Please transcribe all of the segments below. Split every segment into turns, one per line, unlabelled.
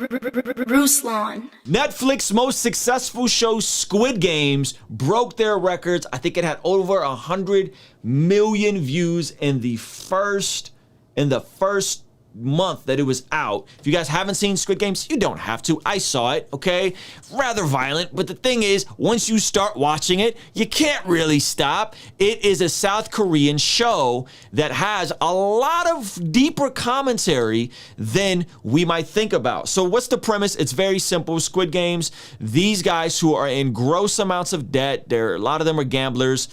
Ruslan.
Netflix's most successful show, Squid Games, broke their records. I think it had over 100 million views in the first month that it was out. If you guys haven't seen Squid Games, you don't have to. I saw it, okay? Rather violent, but the thing is, once you start watching it, you can't really stop. It is a South Korean show that has a lot of deeper commentary than we might think about. So what's the premise? It's very simple. Squid Games, these guys who are in gross amounts of debt, a lot of them are gamblers,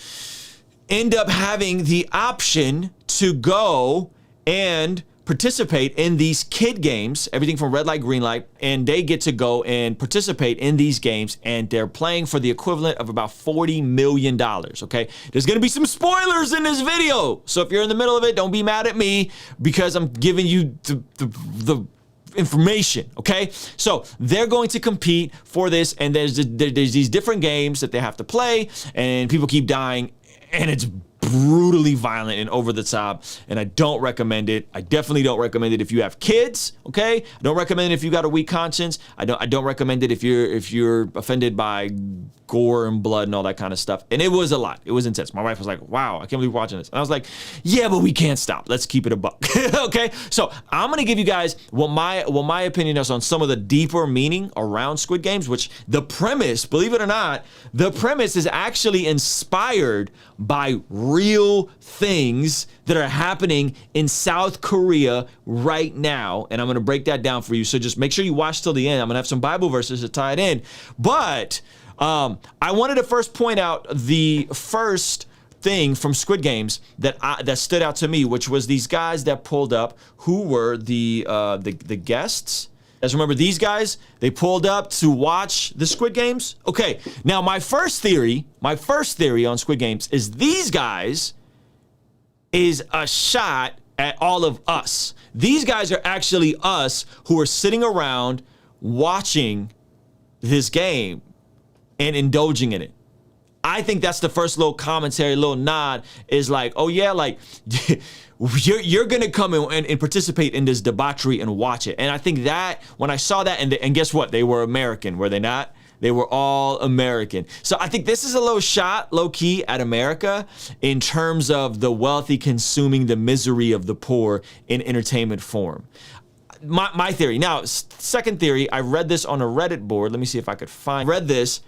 end up having the option to go and participate in these kid games, everything from red light, green light, and they get to go and participate in these games, and they're playing for the equivalent of about $40 million, okay? There's gonna be some spoilers in this video, so if you're in the middle of it, don't be mad at me because I'm giving you the information, okay? So they're going to compete for this, and there's these different games that they have to play, and people keep dying, and it's brutally violent and over the top, and I don't recommend it. I definitely don't recommend it if you have kids, okay? I don't recommend it if you got a weak conscience. I don't recommend it if you're offended by gore and blood and all that kind of stuff. And it was a lot. It was intense. My wife was like, wow, I can't believe we're watching this. And I was like, yeah, but we can't stop. Let's keep it a buck. Okay? So I'm gonna give you guys what my opinion is on some of the deeper meaning around Squid Games, which the premise, believe it or not, the premise is actually inspired by real things that are happening in South Korea right now. And I'm gonna break that down for you. So just make sure you watch till the end. I'm gonna have some Bible verses to tie it in. But I wanted to first point out the first thing from Squid Games that stood out to me, which was these guys that pulled up who were the guests. As remember, these guys, they pulled up to watch the Squid Games. Okay, now my first theory on Squid Games is these guys is a shot at all of us. These guys are actually us who are sitting around watching this game and indulging in it. I think that's the first little commentary, little nod is like, oh yeah, like you're gonna come in and participate in this debauchery and watch it. And I think that when I saw that, and guess what? They were American, were they not? They were all American. So I think this is a little shot, low key, at America in terms of the wealthy consuming the misery of the poor in entertainment form. My theory. Now, second theory, I read this on a Reddit board. Let me see if I could read this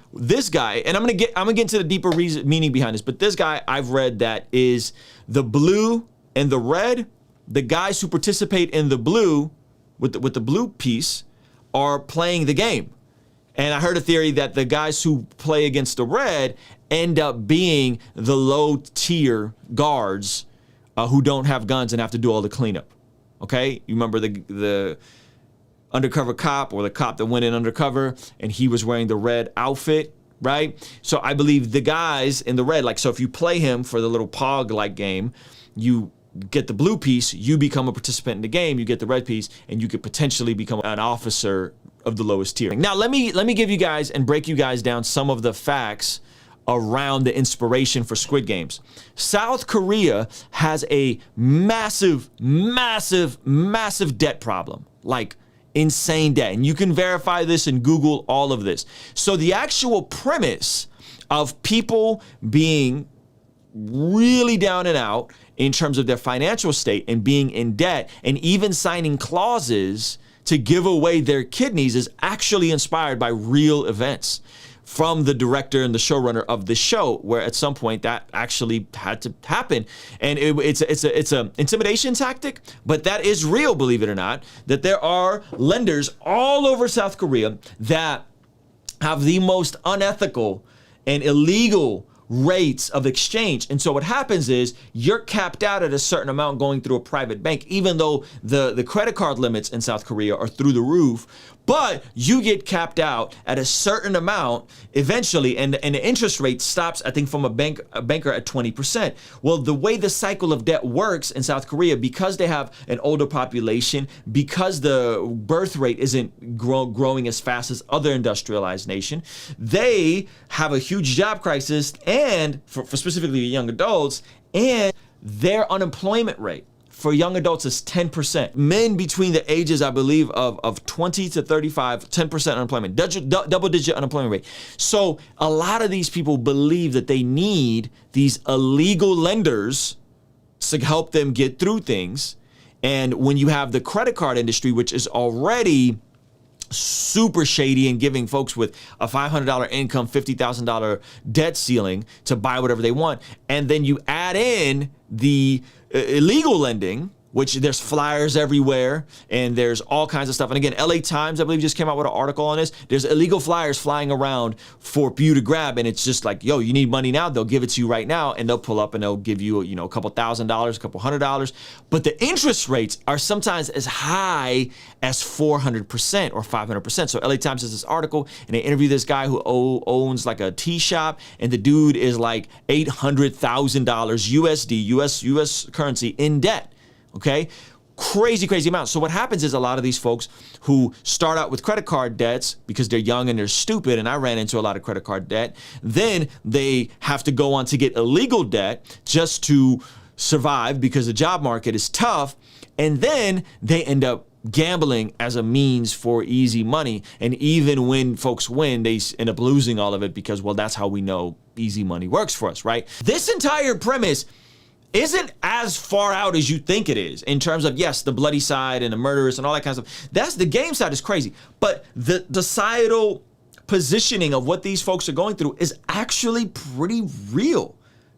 guy, and I'm gonna get into the deeper meaning behind this, but this guy I've read that is the blue and the red, the guys who participate in the blue with the blue piece are playing the game. And I heard a theory that the guys who play against the red end up being the low tier guards who don't have guns and have to do all the cleanup. Okay, you remember the undercover cop, or the cop that went in undercover and he was wearing the red outfit, right? So I believe the guys in the red, like, so if you play him for the little pog-like game, you get the blue piece, you become a participant in the game, you get the red piece, and you could potentially become an officer of the lowest tier. Now let me give you guys and break you guys down some of the facts around the inspiration for Squid Games. South Korea has a massive debt problem, like insane debt. And you can verify this and Google all of this. So the actual premise of people being really down and out in terms of their financial state and being in debt and even signing clauses to give away their kidneys is actually inspired by real events from the director and the showrunner of the show, where at some point that actually had to happen. And it's a intimidation tactic, but that is real, believe it or not, that there are lenders all over South Korea that have the most unethical and illegal rates of exchange. And so what happens is you're capped out at a certain amount going through a private bank, even though the credit card limits in South Korea are through the roof, but you get capped out at a certain amount eventually, and the interest rate stops, I think, from a banker at 20%. Well, the way the cycle of debt works in South Korea, because they have an older population, because the birth rate isn't growing as fast as other industrialized nations, they have a huge job crisis, and for specifically young adults, and their unemployment rate for young adults is 10%. Men between the ages, I believe, of 20 to 35, 10% unemployment, double-digit unemployment rate. So a lot of these people believe that they need these illegal lenders to help them get through things. And when you have the credit card industry, which is already super shady and giving folks with a $500 income, $50,000 debt ceiling to buy whatever they want, and then you add in the illegal lending, which there's flyers everywhere and there's all kinds of stuff. And again, LA Times, I believe, just came out with an article on this. There's illegal flyers flying around for you to grab. And it's just like, yo, you need money now. They'll give it to you right now. And they'll pull up and they'll give you, a couple $1,000s, a couple $100. But the interest rates are sometimes as high as 400% or 500%. So LA Times has this article and they interview this guy who owns like a tea shop. And the dude is like $800,000 USD, US currency in debt. Okay, crazy amount. So what happens is a lot of these folks who start out with credit card debts because they're young and they're stupid, and I ran into a lot of credit card debt, then they have to go on to get illegal debt just to survive because the job market is tough, and then they end up gambling as a means for easy money. And even when folks win, they end up losing all of it because, well, that's how we know easy money works for us, right? This entire premise isn't as far out as you think it is in terms of, yes, the bloody side and the murderers and all that kind of stuff. That's the game side is crazy. But the societal positioning of what these folks are going through is actually pretty real.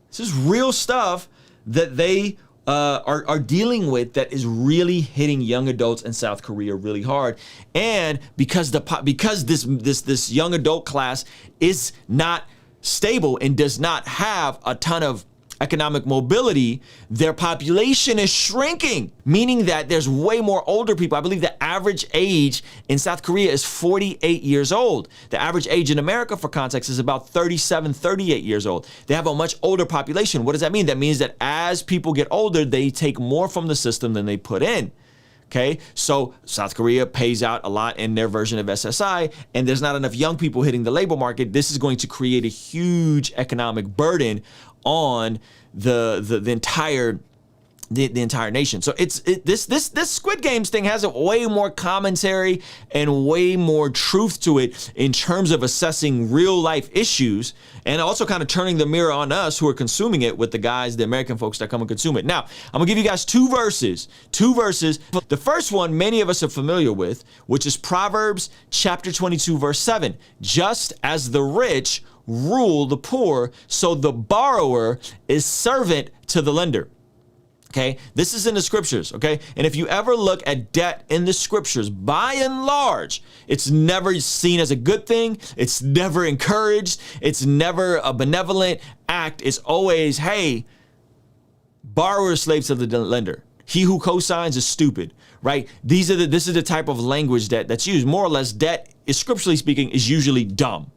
This is real stuff that they are dealing with that is really hitting young adults in South Korea really hard. And because this young adult class is not stable and does not have a ton of economic mobility, their population is shrinking, meaning that there's way more older people. I believe the average age in South Korea is 48 years old. The average age in America, for context, is about 37, 38 years old. They have a much older population. What does that mean? That means that as people get older, they take more from the system than they put in. Okay, so South Korea pays out a lot in their version of SSI, and there's not enough young people hitting the labor market. This is going to create a huge economic burden on the entire nation. So this Squid Games thing has a way more commentary and way more truth to it in terms of assessing real life issues, and also kind of turning the mirror on us who are consuming it with the American folks that come and consume it. Now, I'm gonna give you guys two verses. The first one many of us are familiar with, which is Proverbs chapter 22, verse 7. Just as the rich rule the poor, so the borrower is servant to the lender. Okay, this is in the scriptures, okay? And if you ever look at debt in the scriptures, by and large, it's never seen as a good thing. It's never encouraged. It's never a benevolent act. It's always, hey, borrower is slave to the lender. He who cosigns is stupid, right? This is the type of language that's used. More or less, debt, is scripturally speaking, is usually dumb.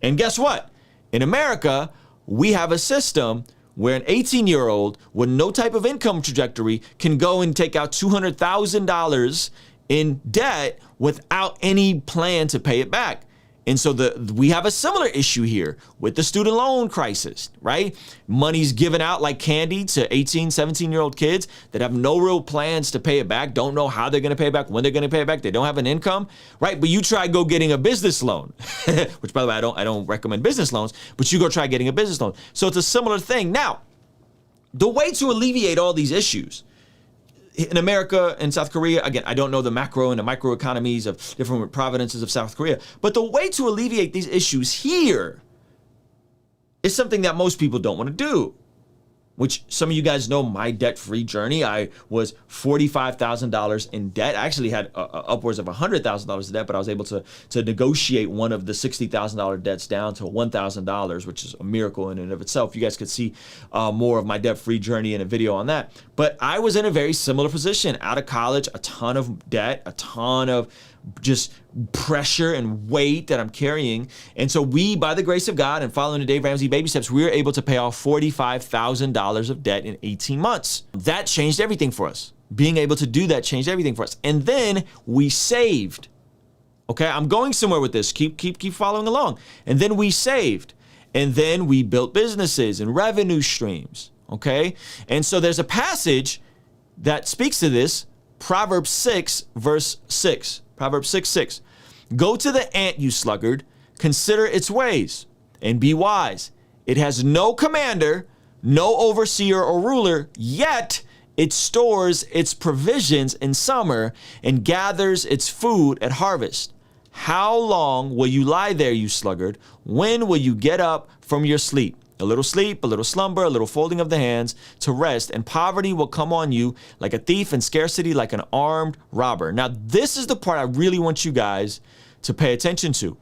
And guess what? In America, we have a system where an 18-year-old with no type of income trajectory can go and take out $200,000 in debt without any plan to pay it back. And so we have a similar issue here with the student loan crisis, right? Money's given out like candy to 18, 17-year-old kids that have no real plans to pay it back, don't know how they're going to pay it back, when they're going to pay it back, they don't have an income, right? But you try go getting a business loan, which, by the way, I don't recommend business loans, but you go try getting a business loan. So it's a similar thing. Now, the way to alleviate all these issues in America and South Korea, again, I don't know the macro and the micro economies of different provinces of South Korea, but the way to alleviate these issues here is something that most people don't want to do, which some of you guys know my debt-free journey. I was $45,000 in debt. I actually had upwards of $100,000 in debt, but I was able to negotiate one of the $60,000 debts down to $1,000, which is a miracle in and of itself. You guys could see more of my debt-free journey in a video on that. But I was in a very similar position. Out of college, a ton of debt, a ton of just pressure and weight that I'm carrying. And so we, by the grace of God and following the Dave Ramsey baby steps, we were able to pay off $45,000 of debt in 18 months. That changed everything for us. Being able to do that changed everything for us. And then we saved. Okay, I'm going somewhere with this. Keep following along. And then we saved. And then we built businesses and revenue streams. Okay? And so there's a passage that speaks to this, Proverbs 6, verse 6. Proverbs 6:6. Go to the ant, you sluggard, consider its ways, and be wise. It has no commander, no overseer or ruler, yet it stores its provisions in summer and gathers its food at harvest. How long will you lie there, you sluggard? When will you get up from your sleep? A little sleep, a little slumber, a little folding of the hands to rest, and poverty will come on you like a thief, and scarcity like an armed robber. Now, this is the part I really want you guys to pay attention to.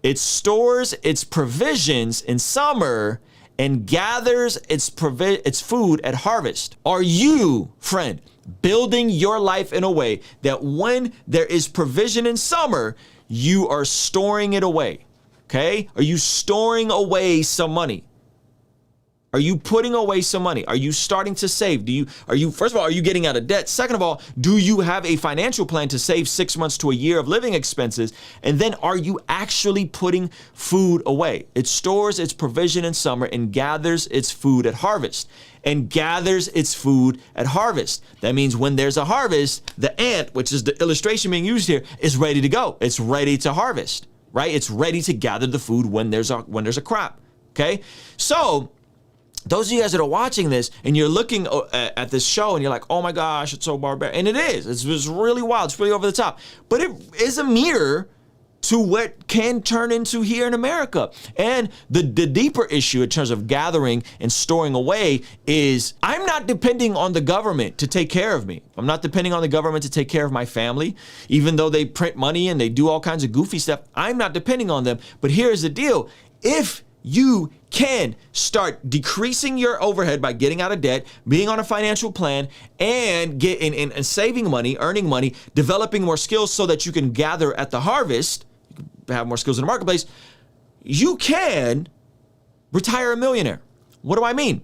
It stores its provisions in summer and gathers its food at harvest. Are you, friend, building your life in a way that when there is provision in summer, you are storing it away? Okay? Are you storing away some money? Are you putting away some money? Are you starting to save? First of all, are you getting out of debt? Second of all, do you have a financial plan to save 6 months to a year of living expenses? And then are you actually putting food away? It stores its provision in summer and gathers its food at harvest. And gathers its food at harvest. That means when there's a harvest, the ant, which is the illustration being used here, is ready to go. It's ready to harvest, right? It's ready to gather the food when there's a crop. Okay? So, those of you guys that are watching this and you're looking at this show and you're like, oh my gosh, it's so barbaric. And it is. It's really wild. It's really over the top. But it is a mirror to what can turn into here in America. And the deeper issue in terms of gathering and storing away is I'm not depending on the government to take care of me. I'm not depending on the government to take care of my family. Even though they print money and they do all kinds of goofy stuff, I'm not depending on them. But here's the deal. If you can start decreasing your overhead by getting out of debt, being on a financial plan, and and saving money, earning money, developing more skills so that you can gather at the harvest, you can have more skills in the marketplace, you can retire a millionaire. What do I mean?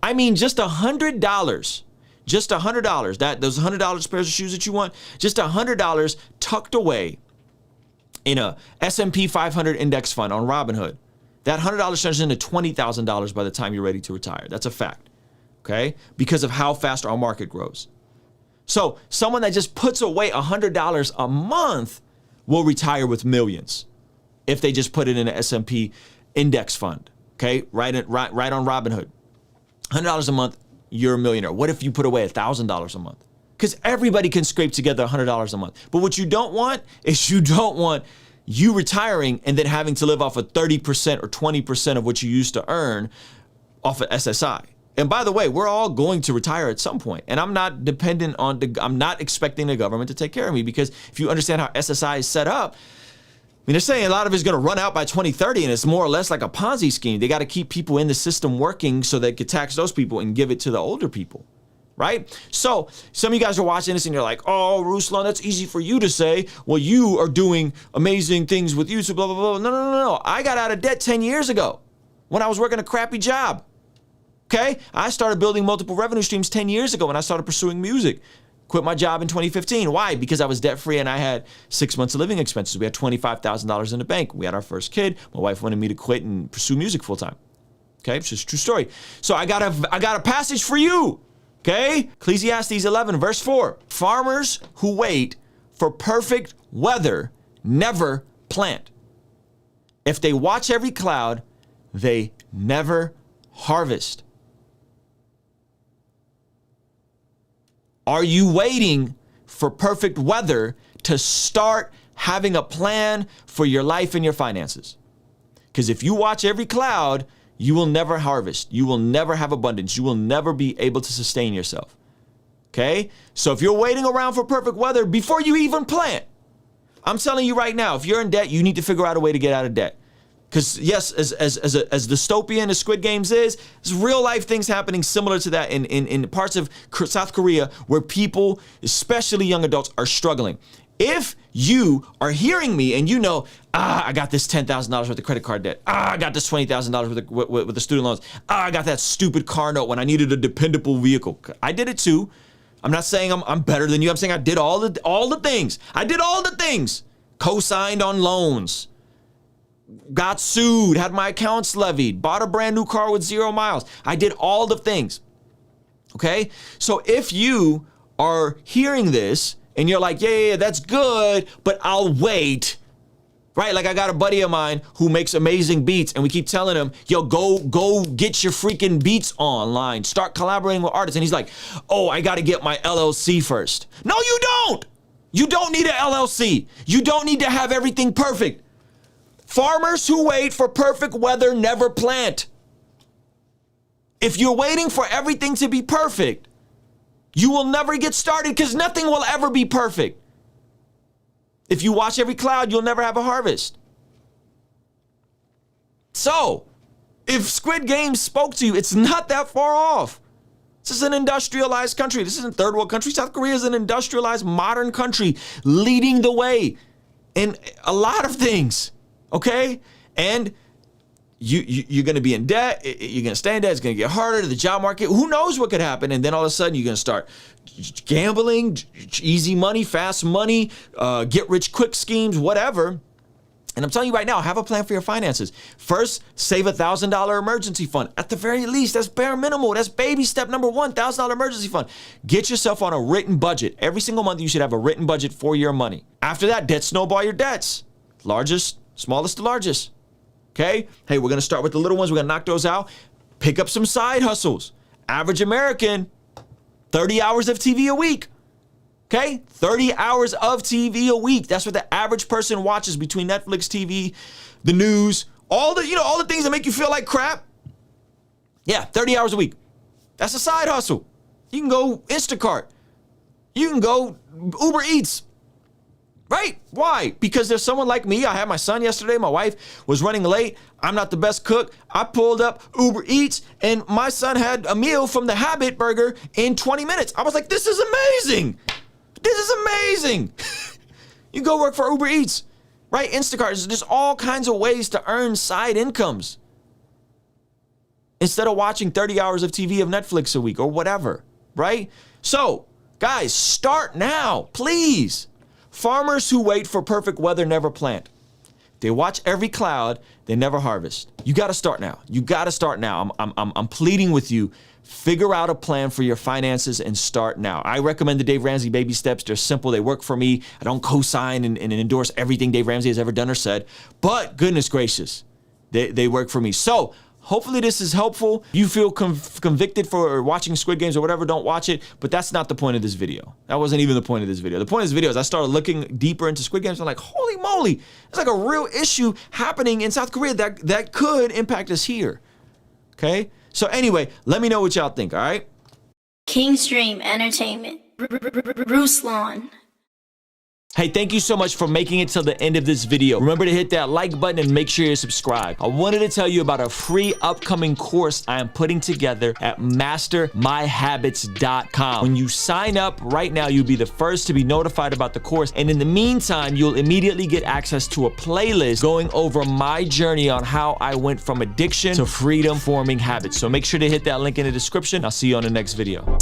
I mean just $100. Just $100. Those $100 pairs of shoes that you want, just $100 tucked away in a S&P 500 index fund on Robinhood. That $100 turns into $20,000 by the time you're ready to retire. That's a fact, okay? Because of how fast our market grows. So someone that just puts away $100 a month will retire with millions if they just put it in an S&P index fund, okay? Right on Robinhood. $100 a month, you're a millionaire. What if you put away $1,000 a month? Because everybody can scrape together $100 a month. But what you don't want is you retiring and then having to live off of 30% or 20% of what you used to earn off of SSI. And by the way, we're all going to retire at some point. And I'm not expecting the government to take care of me, because if you understand how SSI is set up, I mean, they're saying a lot of it's going to run out by 2030, and it's more or less like a Ponzi scheme. They got to keep people in the system working so they could tax those people and give it to the older people. Right? So some of you guys are watching this and you're like, oh, Ruslan, that's easy for you to say. Well, you are doing amazing things with YouTube, blah, blah, blah. No. I got out of debt 10 years ago when I was working a crappy job. Okay? I started building multiple revenue streams 10 years ago when I started pursuing music. Quit my job in 2015. Why? Because I was debt-free and I had 6 months of living expenses. We had $25,000 in the bank. We had our first kid. My wife wanted me to quit and pursue music full-time. Okay? It's just a true story. So I got a passage for you. Okay? Ecclesiastes 11, verse 4. Farmers who wait for perfect weather never plant. If they watch every cloud, they never harvest. Are you waiting for perfect weather to start having a plan for your life and your finances? Because if you watch every cloud, you will never harvest. You will never have abundance. You will never be able to sustain yourself. Okay? So if you're waiting around for perfect weather before you even plant, I'm telling you right now, if you're in debt, you need to figure out a way to get out of debt. Because yes, as dystopian as Squid Games is, there's real life things happening similar to that in parts of South Korea where people, especially young adults, are struggling. If you are hearing me and you know, I got this $10,000 worth of credit card debt. I got this $20,000 with the student loans. I got that stupid car note when I needed a dependable vehicle. I did it too. I'm not saying I'm better than you. I'm saying I did all the things. I did all the things. Co-signed on loans. Got sued, had my accounts levied, bought a brand new car with 0 miles. I did all the things. Okay? So if you are hearing this and you're like, yeah, that's good, but I'll wait. Right? Like I got a buddy of mine who makes amazing beats and we keep telling him, yo, go get your freaking beats online. Start collaborating with artists. And he's like, oh, I got to get my LLC first. No, you don't. You don't need an LLC. You don't need to have everything perfect. Farmers who wait for perfect weather never plant. If you're waiting for everything to be perfect, you will never get started because nothing will ever be perfect. If you watch every cloud, you'll never have a harvest. So, if Squid Game spoke to you, it's not that far off. This is an industrialized country. This isn't third world country. South Korea is an industrialized modern country leading the way in a lot of things, okay? And you're going to be in debt. You're going to stay in debt. It's going to get harder. The job market, who knows what could happen? And then all of a sudden, you're going to start gambling, easy money, fast money, get rich quick schemes, whatever. And I'm telling you right now, have a plan for your finances. First, save $1,000 emergency fund. At the very least, that's bare minimal. That's baby step number one, $1,000 emergency fund. Get yourself on a written budget. Every single month, you should have a written budget for your money. After that, debt snowball your debts. Largest, smallest to largest. Okay? Hey, we're going to start with the little ones. We're going to knock those out. Pick up some side hustles. Average American, 30 hours of TV a week. Okay? 30 hours of TV a week. That's what the average person watches between Netflix, TV, the news, all the things that make you feel like crap. Yeah, 30 hours a week. That's a side hustle. You can go Instacart. You can go Uber Eats. Right? Why? Because there's someone like me. I had my son yesterday. My wife was running late. I'm not the best cook. I pulled up Uber Eats and my son had a meal from the Habit Burger in 20 minutes. I was like, this is amazing. This is amazing. You go work for Uber Eats, right? Instacart. There's all kinds of ways to earn side incomes instead of watching 30 hours of TV of Netflix a week or whatever, right? So, guys, start now, please. Farmers who wait for perfect weather never plant. They watch every cloud, they never harvest. You got to start now. You got to start now. I'm pleading with you. Figure out a plan for your finances and start now. I recommend the Dave Ramsey baby steps. They're simple. They work for me. I don't co-sign and endorse everything Dave Ramsey has ever done or said, but goodness gracious, they work for me. So hopefully this is helpful. You feel convicted for watching Squid Games or whatever, don't watch it. But that's not the point of this video. That wasn't even the point of this video. The point of this video is I started looking deeper into Squid Games. I'm like, holy moly, it's like a real issue happening in South Korea that could impact us here. Okay? So anyway, let me know what y'all think, all right?
Kingstream Entertainment. Ruslan.
Hey, thank you so much for making it till the end of this video. Remember to hit that like button and make sure you're subscribed. I wanted to tell you about a free upcoming course I am putting together at mastermyhabits.com. When you sign up right now, you'll be the first to be notified about the course. And in the meantime, you'll immediately get access to a playlist going over my journey on how I went from addiction to freedom forming habits. So make sure to hit that link in the description. I'll see you on the next video.